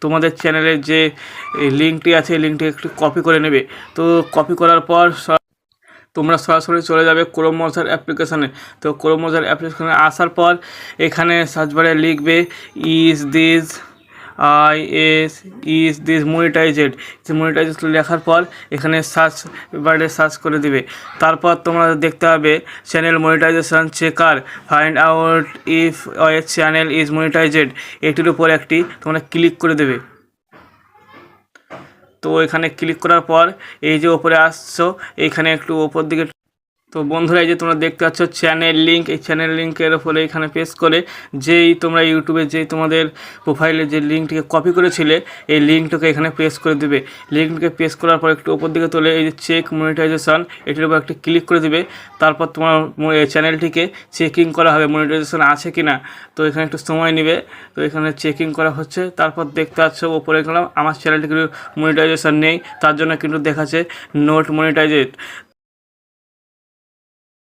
তোমাদের চ্যানেলের যে লিঙ্কটি আছে এই লিঙ্কটি একটু কপি করে নেবে। তো কপি করার পর তোমরা সরাসরি চলে যাবে ক্রোম ব্রাউজার অ্যাপ্লিকেশানে। তো ক্রোম ব্রাউজার অ্যাপ্লিকেশানে আসার পর এখানে সার্চ বারে লিখবে ইজ দিস মনিটাইজেড। লেখার পর এখানে সার্চ বারে সার্চ করে দিবে। তারপর তোমরা দেখতে হবে channel monetization checker, find out if a channel is monetized, এটির উপর একটি তোমরা ক্লিক করে দেবে। তো এখানে ক্লিক করার পর এই যে ওপরে আসছো এইখানে একটু ওপর দিকে, তো বন্ধুরা এই যে তোমরা দেখতে পাচ্ছ চ্যানেল লিঙ্ক, এই চ্যানেল লিঙ্কের ওপরে এখানে প্রেস করে যেই তোমরা ইউটিউবে যেই তোমাদের প্রোফাইলে যে লিঙ্কটিকে কপি করেছিলে এই লিঙ্কটাকে এখানে প্রেস করে দেবে। লিঙ্কটিকে প্রেস করার পর একটু ওপর দিকে তোলে এই যে চেক মনিটাইজেশন, এটির উপর একটি ক্লিক করে দেবে। তারপর তোমার চ্যানেলটিকে চেকিং করা হবে মনিটাইজেশন আছে কি না। তো এখানে একটু সময় নেবে। তো এখানে চেকিং করা হচ্ছে। তারপর দেখতে পাচ্ছ ওপরে গেলাম আমার চ্যানেলটি কিন্তু মনিটাইজেশন নেই, তার জন্য কিন্তু দেখাচ্ছে নোট মনিটাইজেড।